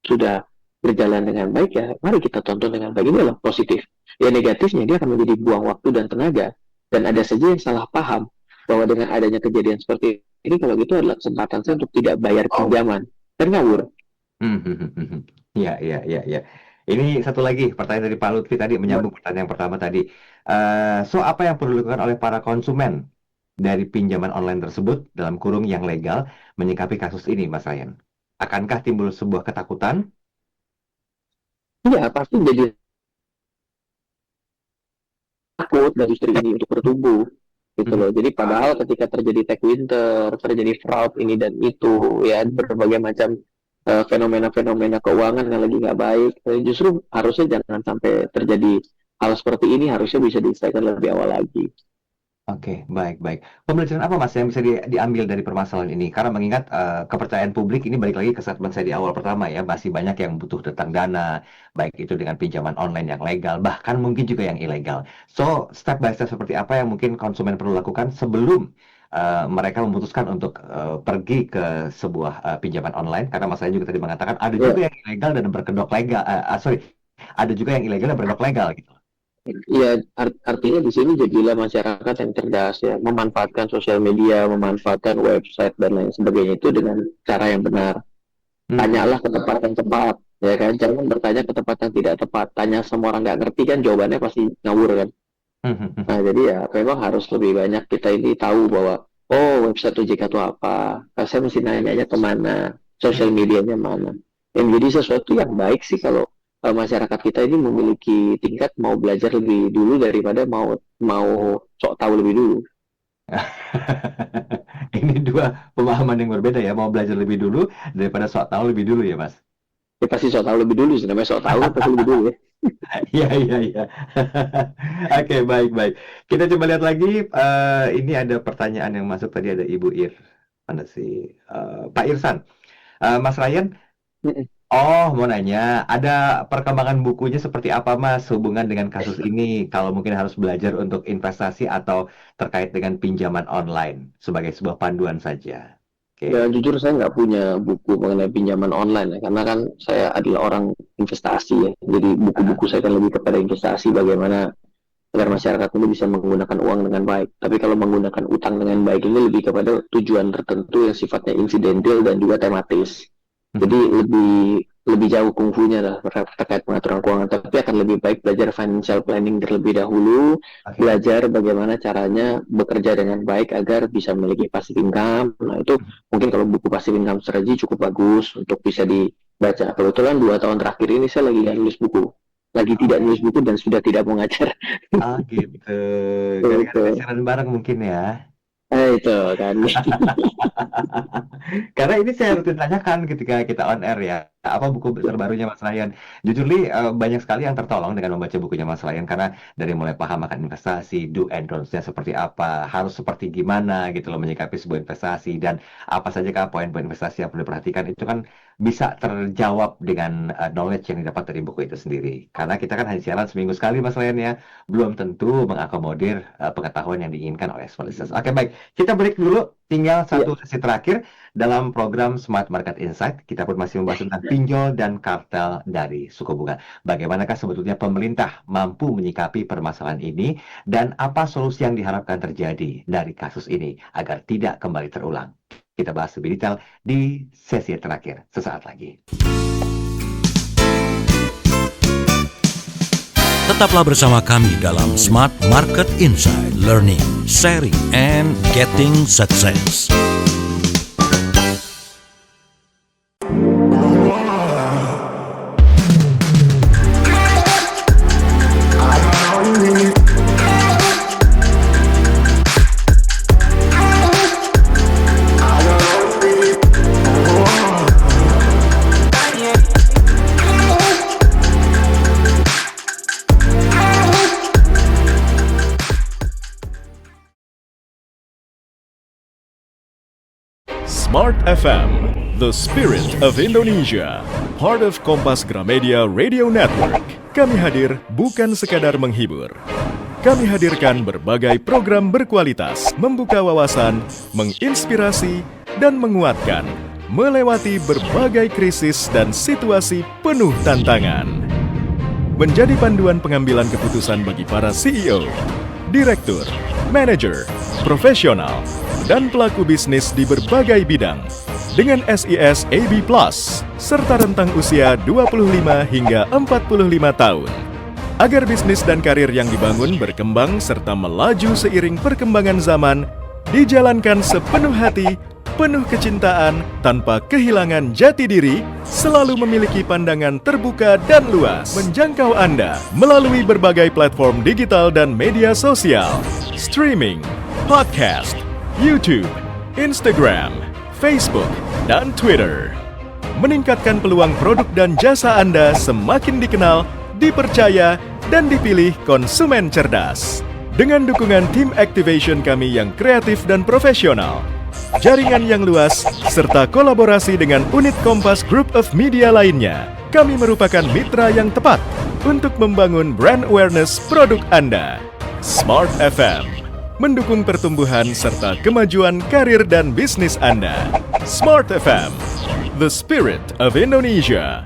sudah berjalan dengan baik, ya mari kita tonton dengan baik. Ini adalah positif. Ya negatifnya dia akan menjadi buang waktu dan tenaga, dan ada saja yang salah paham bahwa dengan adanya kejadian seperti ini, kalau gitu adalah kesempatan saya untuk tidak bayar pinjaman dan ngawur. Mhm. Iya, iya, iya, iya. Ini satu lagi pertanyaan dari Pak Lutfi tadi menyambung pertanyaan yang pertama tadi. Apa yang perlu dilakukan oleh para konsumen dari pinjaman online tersebut dalam kurung yang legal menyikapi kasus ini, Mas Ryan? Akankah timbul sebuah ketakutan? Iya, pasti jadi takut dari industri ini untuk bertumbuh gitu Mhm. loh. Jadi padahal ketika terjadi tech winter, terjadi fraud ini dan itu, ya berbagai macam fenomena-fenomena keuangan yang lagi nggak baik, justru harusnya jangan sampai terjadi hal seperti ini, harusnya bisa diselesaikan lebih awal lagi. Oke, baik, baik. Pembelajaran apa Mas yang bisa diambil dari permasalahan ini? Karena mengingat kepercayaan publik ini balik lagi ke statement saya di awal pertama ya, masih banyak yang butuh tentang dana, baik itu dengan pinjaman online yang legal, bahkan mungkin juga yang ilegal. So, step by step seperti apa yang mungkin konsumen perlu lakukan sebelum mereka memutuskan untuk pergi ke sebuah pinjaman online? Karena Mas saya juga tadi mengatakan ada Ya, juga yang ilegal dan berkedok legal, sorry, ada juga yang ilegal dan berkedok legal gitu. ya artinya di sini jadilah masyarakat yang cerdas ya, memanfaatkan sosial media, memanfaatkan website dan lain sebagainya itu dengan cara yang benar. Mhm. Tanyalah ke tempat yang tepat, ya kan, jangan bertanya ke tempat yang tidak tepat. Tanya sama orang nggak ngerti kan jawabannya pasti ngawur kan. Nah jadi ya memang harus lebih banyak kita ini tahu bahwa oh website OJK itu apa. Nah, saya mesti nanya kemana, sosial medianya mana. Yang menjadi sesuatu yang baik sih kalau masyarakat kita ini memiliki tingkat mau belajar lebih dulu daripada mau mau sok tahu lebih dulu. Ini dua pemahaman yang berbeda ya. Mau belajar lebih dulu daripada sok tahu lebih dulu ya, Mas. Ya pasti sok tahu lebih dulu sih, namanya sok tahu kan pasti lebih dulu ya. Iya, iya, iya. Oke, baik, baik. Kita coba lihat lagi. Ini ada pertanyaan yang masuk tadi ada Ibu Ir. Mana sih? Pak Irsan. Mas Ryan, oh, mau nanya, ada perkembangan bukunya seperti apa, Mas, hubungan dengan kasus ini? Kalau mungkin harus belajar untuk investasi atau terkait dengan pinjaman online sebagai sebuah panduan saja. Ya Oke. jujur saya nggak punya buku mengenai pinjaman online ya, karena kan saya adalah orang investasi ya. Jadi buku-buku saya kan lebih kepada investasi, bagaimana agar masyarakat ini bisa menggunakan uang dengan baik. Tapi kalau menggunakan utang dengan baik ini lebih kepada tujuan tertentu yang sifatnya insidental dan juga tematis. Jadi lebih lebih jauh kungfunya lah terkait pengaturan keuangan. Tapi akan lebih baik belajar financial planning terlebih dahulu, Oke. belajar bagaimana caranya bekerja dengan baik agar bisa memiliki passive income. Nah itu mungkin kalau buku passive income strategy cukup bagus untuk bisa dibaca. Kebetulan 2 tahun terakhir ini saya lagi nggak nulis buku, lagi tidak nulis buku dan sudah tidak mengajar. Ah, gitu. Gara-gara Gitu. kesianan bareng mungkin ya. Itu kan. Karena ini saya rutin tanyakan ketika kita on air ya, apa buku terbarunya Mas Ryan? Jujur li, banyak sekali yang tertolong dengan membaca bukunya Mas Ryan karena dari mulai paham akan investasi, do and don'ts-nya seperti apa, harus seperti gimana gitu loh menyikapi sebuah investasi dan apa saja kah poin-poin investasi yang perlu diperhatikan itu kan bisa terjawab dengan knowledge yang didapat dari buku itu sendiri. Karena kita kan hanya siaran seminggu sekali Mas Ryan ya, belum tentu mengakomodir pengetahuan yang diinginkan oleh smart listeners. Oke, baik, kita break dulu, tinggal satu sesi terakhir dalam program Smart Market Insight. Kita pun masih membahas tentang pinjol dan kartel dari suku bunga. Bagaimanakah sebetulnya pemerintah mampu menyikapi permasalahan ini dan apa solusi yang diharapkan terjadi dari kasus ini agar tidak kembali terulang. Kita bahas lebih detail di sesi terakhir sesaat lagi. Tetaplah bersama kami dalam Smart Market Insight, Learning, Sharing, and Getting Success. Smart FM, the spirit of Indonesia, part of Kompas Gramedia Radio Network. Kami hadir bukan sekadar menghibur. Kami hadirkan berbagai program berkualitas, membuka wawasan, menginspirasi, dan menguatkan, melewati berbagai krisis dan situasi penuh tantangan. Menjadi panduan pengambilan keputusan bagi para CEO, direktur, manajer, profesional, dan pelaku bisnis di berbagai bidang dengan SIS AB+, serta rentang usia 25 hingga 45 tahun. Agar bisnis dan karir yang dibangun berkembang serta melaju seiring perkembangan zaman, dijalankan sepenuh hati, penuh kecintaan, tanpa kehilangan jati diri, selalu memiliki pandangan terbuka dan luas, menjangkau Anda melalui berbagai platform digital dan media sosial, streaming, podcast, YouTube, Instagram, Facebook, dan Twitter. Meningkatkan peluang produk dan jasa Anda semakin dikenal, dipercaya, dan dipilih konsumen cerdas. Dengan dukungan tim activation kami yang kreatif dan profesional, jaringan yang luas, serta kolaborasi dengan unit Kompas Group of Media lainnya, kami merupakan mitra yang tepat untuk membangun brand awareness produk Anda. Smart FM mendukung pertumbuhan serta kemajuan karir dan bisnis Anda. Smart FM, the spirit of Indonesia.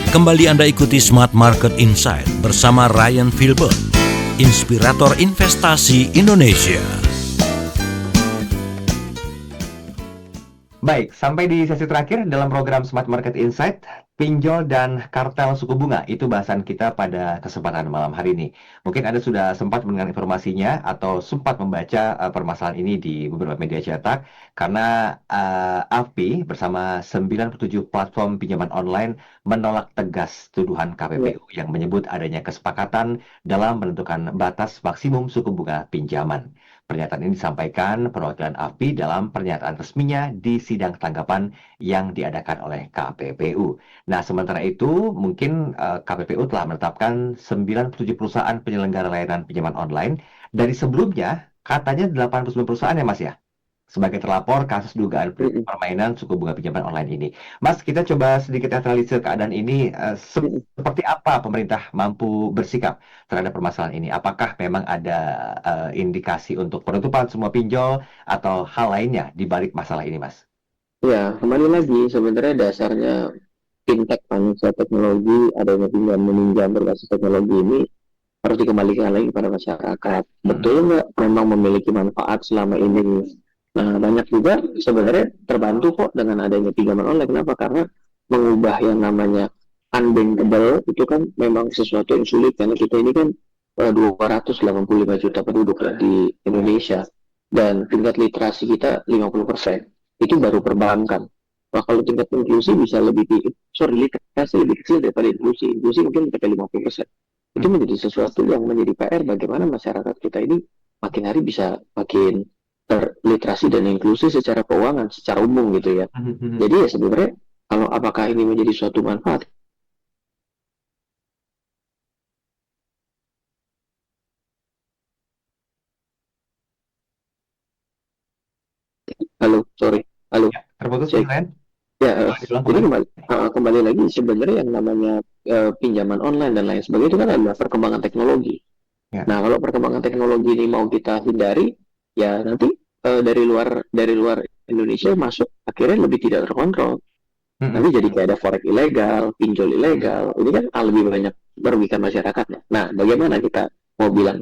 Kembali Anda ikuti Smart Market Insight bersama Ryan Filbert, inspirator investasi Indonesia. Baik, sampai di sesi terakhir dalam program Smart Market Insight, pinjol dan kartel suku bunga, itu bahasan kita pada kesempatan malam hari ini. Mungkin Anda sudah sempat mendengar informasinya atau sempat membaca permasalahan ini di beberapa media cetak, karena AFPI bersama 97 platform pinjaman online menolak tegas tuduhan KPPU yang menyebut adanya kesepakatan dalam menentukan batas maksimum suku bunga pinjaman. Pernyataan ini disampaikan perwakilan AFPI dalam pernyataan resminya di sidang tanggapan yang diadakan oleh KPPU. Nah, sementara itu, mungkin KPPU telah menetapkan 97 perusahaan penyelenggara layanan pinjaman online. Dari sebelumnya, katanya 89 perusahaan ya, Mas ya? Sebagai terlapor kasus dugaan permainan suku bunga pinjaman online ini. Mas, kita coba sedikit analisis keadaan ini. Seperti apa pemerintah mampu bersikap terhadap permasalahan ini? Apakah memang ada indikasi untuk penutupan semua pinjol atau hal lainnya di balik masalah ini, Mas? Ya, kembali lagi sebenarnya dasarnya fintech, financial teknologi, adanya pinjam meminjam berbasis teknologi ini harus dikembalikan lagi kepada masyarakat. Betul nggak memang memiliki manfaat selama ini? Nah, banyak juga sebenarnya terbantu kok dengan adanya pinjaman online. Kenapa? Karena mengubah yang namanya unbankable itu kan memang sesuatu yang sulit, karena kita ini kan 285 juta penduduk ya, di Indonesia, dan tingkat literasi kita 50%. Itu baru perbankan. Nah, kalau tingkat inklusi bisa lebih tinggi, literasi lebih kecil daripada inklusi. Inklusi mungkin mencapai 50%. Itu menjadi sesuatu yang menjadi PR bagaimana masyarakat kita ini makin hari bisa makin terliterasi dan inklusi secara keuangan, secara umum gitu ya. Jadi ya sebenarnya kalau apakah ini menjadi suatu manfaat? Halo, sorry. Halo, Terputus Mas cek. Ryan? Ya, Boleh diulang jadi kembali? kembali lagi sebenarnya yang namanya pinjaman online dan lain sebagainya itu kan adalah perkembangan teknologi. Ya. Nah, kalau perkembangan teknologi ini mau kita hindari, ya nanti dari luar Indonesia masuk akhirnya lebih tidak terkontrol. Nanti jadi kayak ada forex ilegal, pinjol ilegal. Ini kan lebih banyak merugikan masyarakatnya. Nah, bagaimana kita mau bilang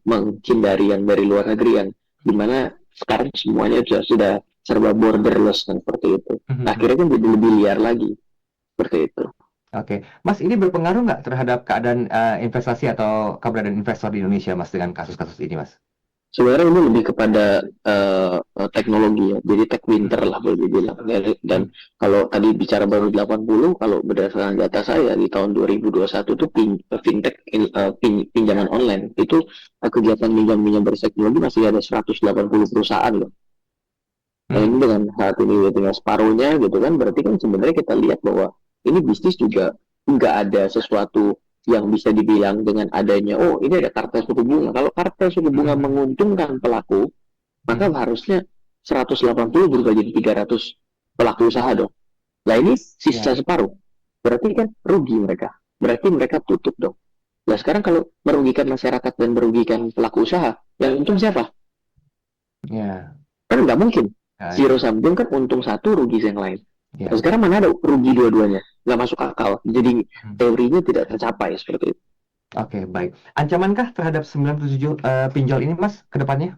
menghindari yang dari luar negeri yang dimana sekarang semuanya sudah serba borderless kan seperti itu. Nah, akhirnya kan jadi lebih liar lagi seperti itu. Oke, Mas, ini berpengaruh nggak terhadap keadaan investasi atau keberadaan investor di Indonesia, Mas, dengan kasus-kasus ini, Mas? Sebenarnya ini lebih kepada teknologi ya, jadi tech winter lah boleh dibilang. Dan kalau tadi bicara baru 80, kalau berdasarkan data saya di tahun 2021 itu fintech pinjaman online itu kegiatan pinjam berteknologi masih ada 180 perusahaan loh. Nah, ini dengan saat ini dengan separuhnya gitu kan, berarti kan sebenarnya kita lihat bahwa ini bisnis juga nggak ada sesuatu yang bisa dibilang dengan adanya, oh ini ada kartel suku bunga. Kalau kartel suku bunga menguntungkan pelaku, maka harusnya 180 berubah jadi 300 pelaku usaha dong. Nah ini sisa separuh, berarti kan rugi mereka. Berarti mereka tutup dong. Nah sekarang kalau merugikan masyarakat dan merugikan pelaku usaha, yang untung siapa? Ya. Kan nggak mungkin. Zero sum game kan untung satu, rugi yang lain. Nah, sekarang mana ada rugi dua-duanya? Nggak masuk akal. Jadi teorinya tidak tercapai seperti itu. Oke, baik. Ancamankah terhadap 97 pinjol ini, Mas, ke depannya?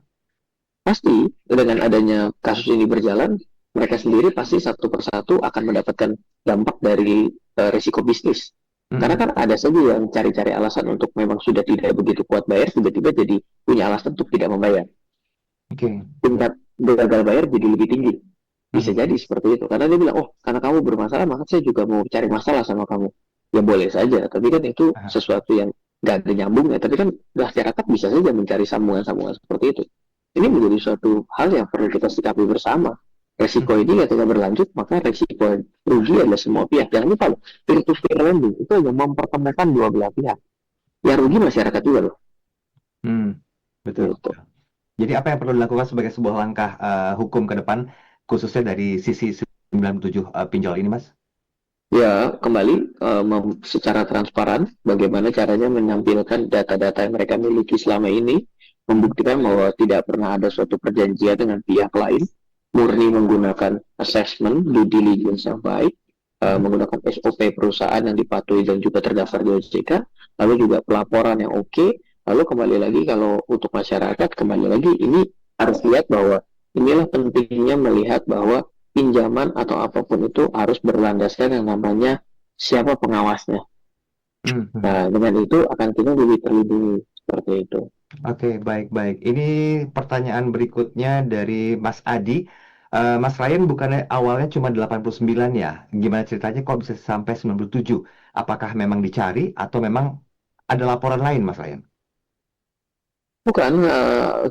Pasti dengan adanya kasus ini berjalan, mereka sendiri pasti satu persatu akan mendapatkan dampak dari risiko bisnis. Karena kan ada saja yang cari-cari alasan untuk memang sudah tidak begitu kuat bayar, tiba-tiba jadi punya alasan untuk tidak membayar. Tingkat gagal bayar jadi lebih tinggi. Bisa jadi seperti itu. Karena dia bilang, oh karena kamu bermasalah, maka saya juga mau cari masalah sama kamu. Ya boleh saja, tapi kan itu sesuatu yang nggak ada nyambungnya. Tapi kan masyarakat bisa saja mencari sambungan-sambungan seperti itu. Ini menjadi suatu hal yang perlu kita sikapi bersama. Resiko ini ketika berlanjut, maka resiko rugi adalah semua pihak. Jangan lupa loh, peer-to-peer lending itu yang mempertemukan dua belah pihak. Yang rugi masyarakat juga loh. Betul. Jadi apa yang perlu dilakukan sebagai sebuah langkah hukum ke depan, khususnya dari sisi 97 pinjol ini, Mas? Ya, kembali secara transparan, bagaimana caranya menampilkan data-data yang mereka miliki selama ini, membuktikan bahwa tidak pernah ada suatu perjanjian dengan pihak lain, murni menggunakan assessment, due diligence yang baik, menggunakan SOP perusahaan yang dipatuhi dan juga terdaftar di OJK, lalu juga pelaporan yang oke. Lalu kembali lagi kalau untuk masyarakat, kembali lagi ini harus lihat bahwa inilah pentingnya melihat bahwa pinjaman atau apapun itu harus berlandaskan yang namanya siapa pengawasnya. Nah, dengan itu akan kita lebih terlindungi seperti itu. Oke, baik-baik. Ini pertanyaan berikutnya dari Mas Adi. Mas Ryan bukannya awalnya cuma 89 ya? Gimana ceritanya kok bisa sampai 97? Apakah memang dicari atau memang ada laporan lain, Mas Ryan? Bukan,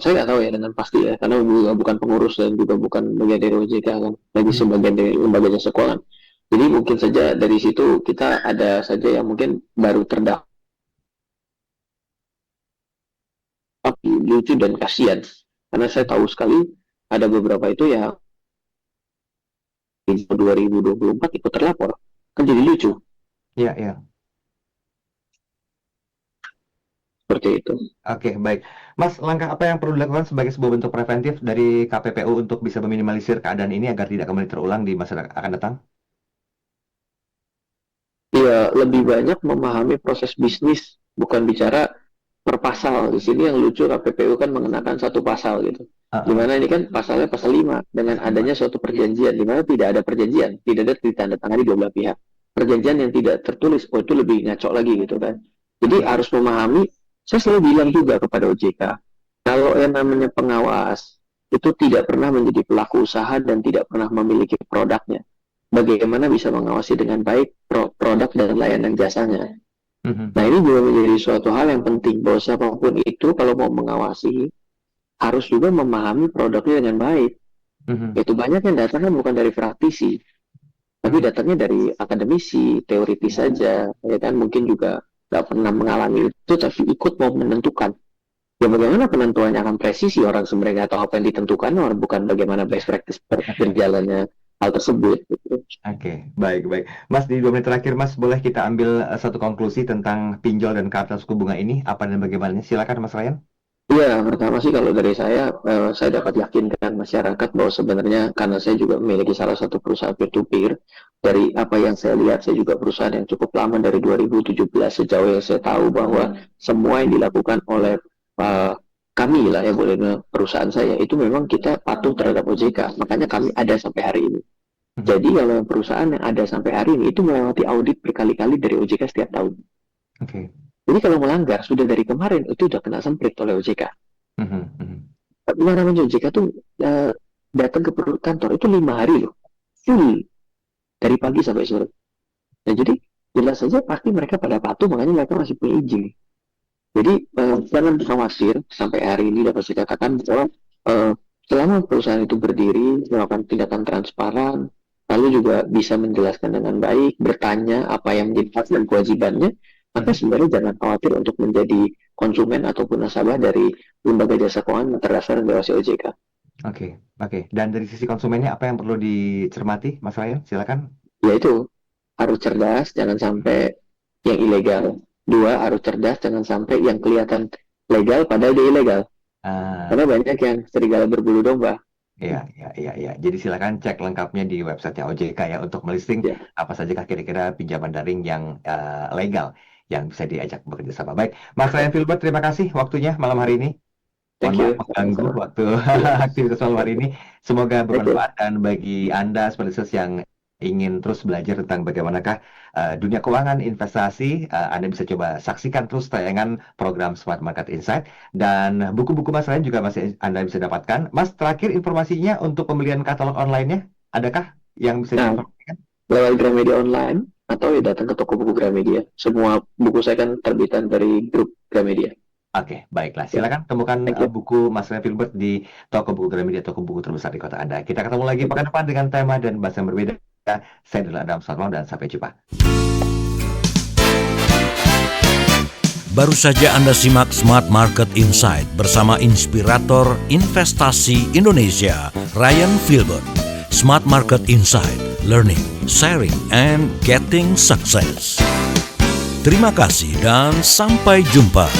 saya nggak tahu ya dengan pasti ya, karena bukan pengurus dan juga bukan bagian dari OJK kan, lagi sebagian dari lembaga jasa keuangan. Jadi mungkin saja dari situ kita ada saja yang mungkin baru terdaftar lucu dan kasihan, karena saya tahu sekali ada beberapa itu ya di 2024 ikut terlapor, kan jadi lucu. Iya. Seperti itu. Oke, baik. Mas, langkah apa yang perlu dilakukan sebagai sebuah bentuk preventif dari KPPU untuk bisa meminimalisir keadaan ini agar tidak kembali terulang di masa akan datang? Ya, lebih banyak memahami proses bisnis, bukan bicara per pasal. Di sini yang lucu KPPU kan mengenakan satu pasal gitu. Dimana ini kan pasalnya pasal 5 dengan adanya suatu perjanjian, dimana tidak ada perjanjian, tidak ada ditandatangani dua belah pihak. Perjanjian yang tidak tertulis, oh itu lebih ngaco lagi gitu kan. Jadi harus memahami Saya selalu bilang juga kepada OJK, kalau yang namanya pengawas itu tidak pernah menjadi pelaku usaha dan tidak pernah memiliki produknya, bagaimana bisa mengawasi dengan baik produk dan layanan jasanya? Nah, ini juga menjadi suatu hal yang penting, bahwa siapapun itu kalau mau mengawasi harus juga memahami produknya dengan baik. Itu banyak yang datangnya bukan dari praktisi, tapi datangnya dari akademisi, teoritis saja, ya kan, mungkin juga nggak pernah mengalami itu, tapi ikut mau menentukan. Ya bagaimana penentuannya akan presisi, orang sebenarnya nggak tahu apa yang ditentukan, orang bukan bagaimana best practice berjalannya hal tersebut. Gitu. Oke, baik. Mas, di 2 menit terakhir, Mas, boleh kita ambil satu konklusi tentang pinjol dan kartel suku bunga ini, apa dan bagaimana? Silakan, Mas Ryan. Iya, pertama sih kalau dari saya dapat yakinkan masyarakat bahwa sebenarnya karena saya juga memiliki salah satu perusahaan peer-to-peer, dari apa yang saya lihat, saya juga perusahaan yang cukup lama dari 2017, sejauh yang saya tahu bahwa semua yang dilakukan oleh kami lah ya, boleh bilang perusahaan saya, itu memang kita patuh terhadap OJK, makanya kami ada sampai hari ini. Jadi kalau perusahaan yang ada sampai hari ini itu melewati audit berkali-kali dari OJK setiap tahun. Oke. Jadi kalau melanggar, sudah dari kemarin, itu sudah kena semprit oleh OJK. Gimana namanya OJK tuh datang ke kantor, itu 5 hari loh. Full. Dari pagi sampai sore. Nah, jadi jelas saja pasti mereka pada patuh, makanya mereka masih punya izin. Jadi jangan khawatir, sampai hari ini dapat saya katakan bahwa selama perusahaan itu berdiri, melakukan tindakan transparan, lalu juga bisa menjelaskan dengan baik, bertanya apa yang menjadi hak dan kewajibannya, maka sebenarnya jangan khawatir untuk menjadi konsumen ataupun nasabah dari lembaga jasa keuangan terdaftar dan diawasi OJK. Oke. Dan dari sisi konsumennya apa yang perlu dicermati, Mas Ryan? Silakan. Yaitu harus cerdas, jangan sampai yang ilegal. 2, harus cerdas, jangan sampai yang kelihatan legal padahal dia ilegal. Karena banyak yang serigala berbulu domba. Iya. Jadi silakan cek lengkapnya di website OJK ya untuk melisting apa saja kira-kira pinjaman daring yang legal yang bisa diajak bekerja sama. Baik, Mas Ryan Filbert, terima kasih waktunya malam hari ini. Thank Mohon you. maaf mengganggu waktu aktivitas malam hari ini. Semoga bermanfaat dan bagi Anda seperti yang ingin terus belajar tentang bagaimanakah dunia keuangan, investasi, Anda bisa coba saksikan terus tayangan program Smart Market Insight, dan buku-buku Mas Ryan juga masih Anda bisa dapatkan. Mas, terakhir informasinya untuk pembelian katalog online-nya, adakah yang bisa diinformasikan? Lewat Gramedia Online, atau ya datang ke toko buku Gramedia. Semua buku saya kan terbitan dari grup Gramedia. Oke, baiklah. Silakan temukan buku Mas Ryan Filbert di toko buku Gramedia, toko buku terbesar di kota Anda. Kita ketemu lagi pekan depan dengan tema dan bahasa yang berbeda. Saya adalah Adam Sarwan dan sampai jumpa. Baru saja Anda simak Smart Market Insight bersama inspirator investasi Indonesia, Ryan Filbert. Smart Market Insight, learning, sharing, and getting success. Terima kasih dan sampai jumpa.